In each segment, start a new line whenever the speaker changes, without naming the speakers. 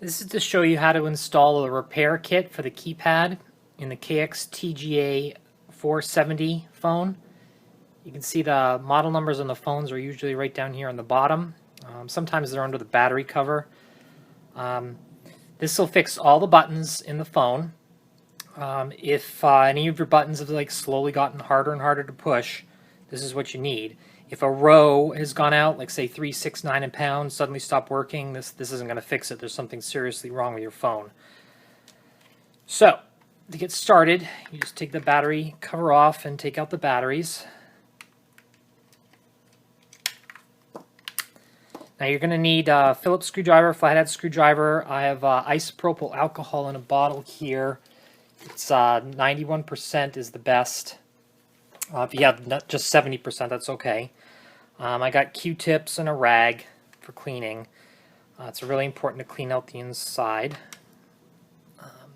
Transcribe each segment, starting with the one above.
This is to show you how to install a repair kit for the keypad in the KX-TGA470 phone. You can see the model numbers on the phones are usually right down here on the bottom. Sometimes they're under the battery cover. This will fix all the buttons in the phone. If any of your buttons have slowly gotten harder and harder to push, this is what you need. If a row has gone out, like say 3, 6, 9 and pounds, suddenly stop working, this isn't going to fix it. There's something seriously wrong with your phone. So, to get started, you just take the battery cover off and take out the batteries. Now you're going to need a Phillips screwdriver, flathead screwdriver. I have isopropyl alcohol in a bottle here. It's 91% is the best. If you have just 70%, that's okay. I got Q-tips and a rag for cleaning. It's really important to clean out the inside.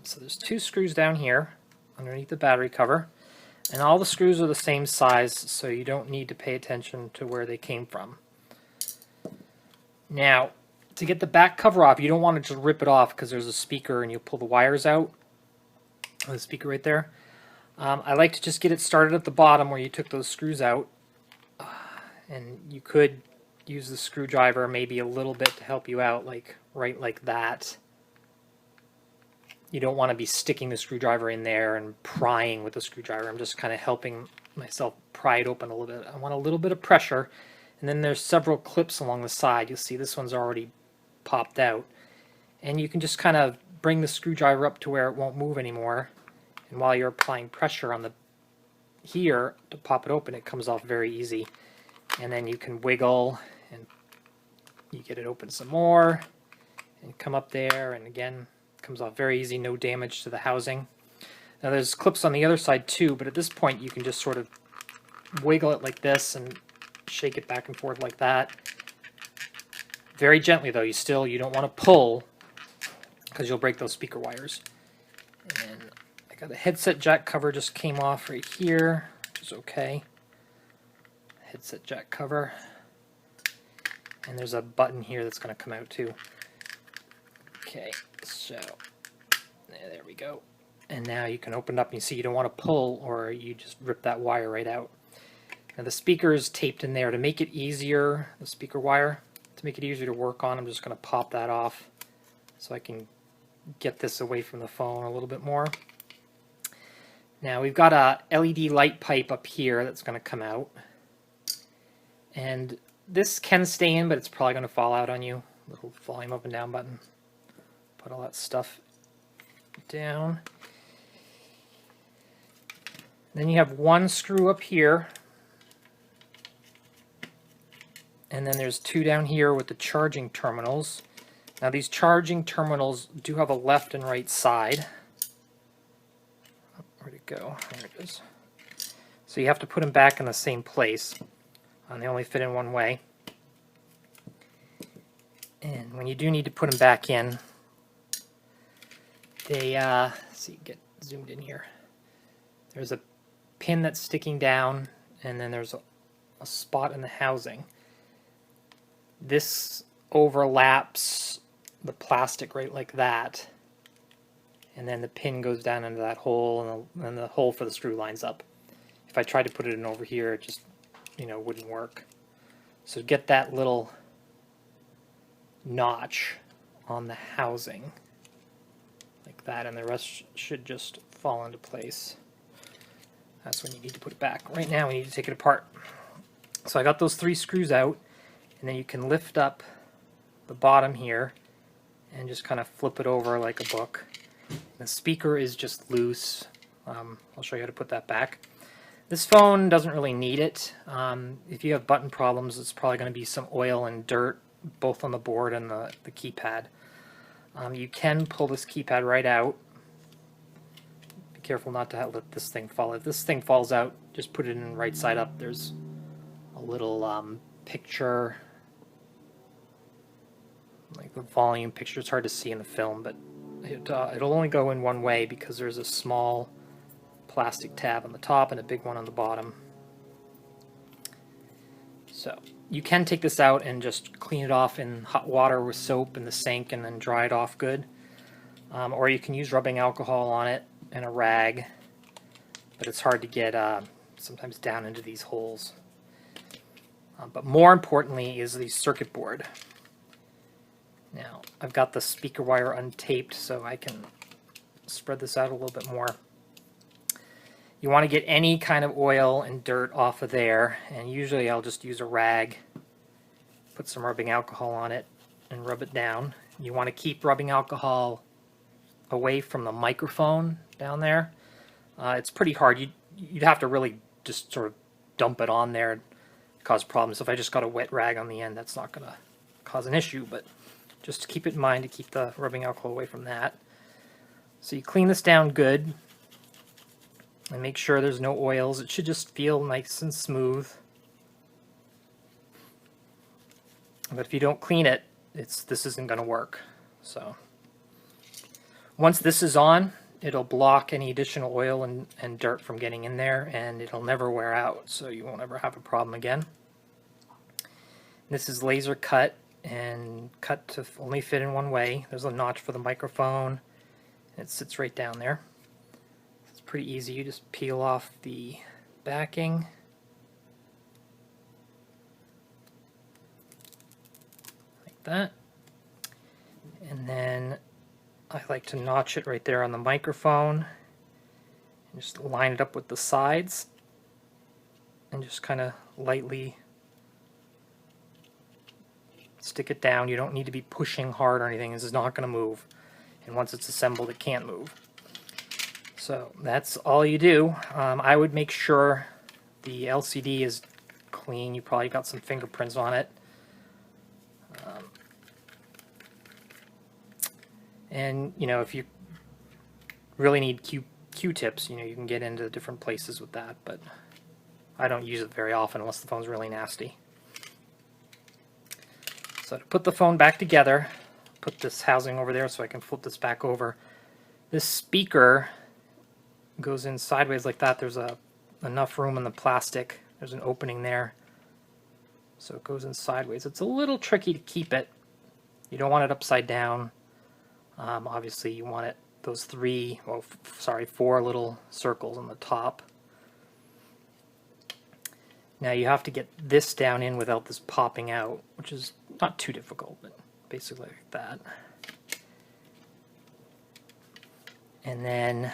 So there's 2 screws down here underneath the battery cover. And all the screws are the same size, so you don't need to pay attention to where they came from. Now, to get the back cover off, you don't want to just rip it off because there's a speaker and you pull the wires out. The speaker right there. I like to just get it started at the bottom where you took those screws out. And you could use the screwdriver maybe a little bit to help you out, right like that. You don't want to be sticking the screwdriver in there and prying with the screwdriver. I'm just kind of helping myself pry it open a little bit. I want a little bit of pressure. And then there's several clips along the side. You'll see this one's already popped out. And you can just kind of bring the screwdriver up to where it won't move anymore. And while you're applying pressure on the here to pop it open, it comes off very easy. And then you can wiggle and you get it open some more and come up there, and again it comes off very easy, no damage to the housing. Now there's clips on the other side too, but at this point you can just sort of wiggle it like this and shake it back and forth like that. Very gently though, you don't want to pull because you'll break those speaker wires. And I got the headset jack cover just came off right here, which is okay. Headset jack cover. And there's a button here that's going to come out too. Okay, so there we go. And now you can open it up and you see you don't want to pull or you just rip that wire right out. Now the speaker is taped in there to make it easier, the speaker wire, to make it easier to work on. I'm just going to pop that off so I can get this away from the phone a little bit more. Now we've got a LED light pipe up here that's going to come out. And this can stay in, but it's probably going to fall out on you. Little volume up and down button. Put all that stuff down. Then you have one screw up here. And then there's 2 down here with the charging terminals. Now these charging terminals do have a left and right side. Where'd it go? There it is. So you have to put them back in the same place. They only fit in one way. And when you do need to put them back in, they, see, get zoomed in here. There's a pin that's sticking down, and then there's a spot in the housing. This overlaps the plastic right like that. And then the pin goes down into that hole, and the hole for the screw lines up. If I tried to put it in over here, it just wouldn't work. So get that little notch on the housing like that, and the rest should just fall into place. That's when you need to put it back. Right now we need to take it apart. So I got those 3 screws out, and then you can lift up the bottom here and just kind of flip it over like a book. The speaker is just loose. I'll show you how to put that back. This phone doesn't really need it. If you have button problems, it's probably going to be some oil and dirt, both on the board and the keypad. You can pull this keypad right out. Be careful not to let this thing fall. If this thing falls out, just put it in right side up. There's a little picture, like the volume picture. It's hard to see in the film, but it'll only go in one way because there's a small plastic tab on the top and a big one on the bottom. So you can take this out and just clean it off in hot water with soap in the sink and then dry it off good. Or you can use rubbing alcohol on it and a rag, but it's hard to get sometimes down into these holes. But more importantly is the circuit board. Now, I've got the speaker wire untaped so I can spread this out a little bit more. You want to get any kind of oil and dirt off of there, and usually I'll just use a rag, put some rubbing alcohol on it, and rub it down. You want to keep rubbing alcohol away from the microphone down there. It's pretty hard. You'd have to really just sort of dump it on there and cause problems. If I just got a wet rag on the end, that's not going to cause an issue, but just keep it in mind to keep the rubbing alcohol away from that. So you clean this down good and make sure there's no oils. It should just feel nice and smooth. But if you don't clean it, this isn't going to work. So once this is on, it'll block any additional oil and dirt from getting in there, and it'll never wear out, so you won't ever have a problem again. This is laser cut and cut to only fit in one way. There's a notch for the microphone. It sits right down there. It's pretty easy. You just peel off the backing. Like that. And then I like to notch it right there on the microphone and just line it up with the sides and just kind of lightly stick it down. You don't need to be pushing hard or anything. This is not going to move, and once it's assembled it can't move. So that's all you do. I would make sure the LCD is clean. You probably got some fingerprints on it. And you know, if you really need Q-tips, you know, you can get into different places with that, but I don't use it very often unless the phone's really nasty. So to put the phone back together, put this housing over there so I can flip this back over. This speaker goes in sideways like that. There's enough room in the plastic. There's an opening there, so it goes in sideways. It's a little tricky to keep it. You don't want it upside down. Obviously you want it those four little circles on the top. Now you have to get this down in without this popping out, which is not too difficult, but basically like that. And then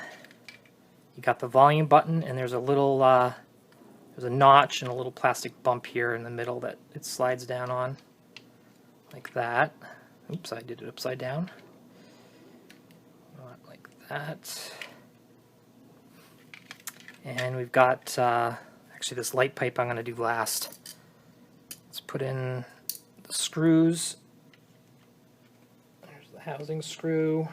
you got the volume button, and there's a little there's a notch and a little plastic bump here in the middle that it slides down on, like that. Oops, I did it upside down. Like that. And we've got actually this light pipe I'm going to do last. Let's put in the screws. There's the housing screw.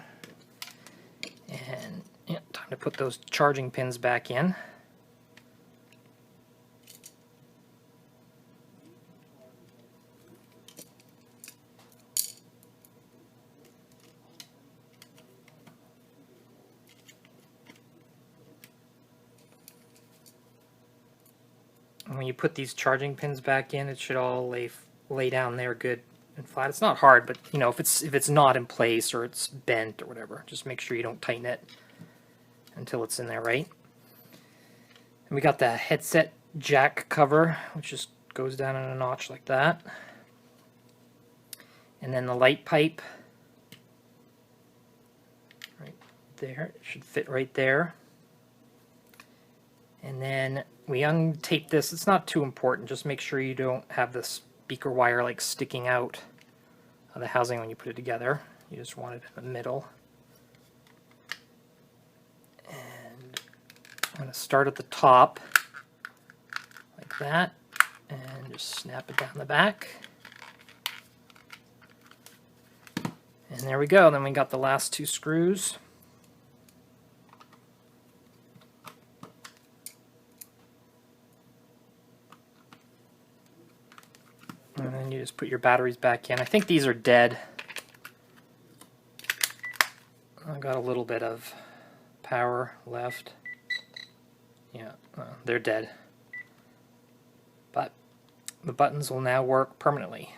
And yeah, time to put those charging pins back in. And when you put these charging pins back in, it should all lay down there good and flat. It's not hard, but you know, if it's not in place or it's bent or whatever, just make sure you don't tighten it until it's in there right. And we got the headset jack cover, which just goes down in a notch like that. And then the light pipe right there. It should fit right there. And then we untape this. It's not too important. Just make sure you don't have the speaker wire like sticking out of the housing when you put it together. You just want it in the middle. And I'm going to start at the top like that and just snap it down the back. And there we go. Then we got the last two screws. And then you just put your batteries back in. I think these are dead. I got a little bit of power left. Yeah, they're dead. But the buttons will now work permanently.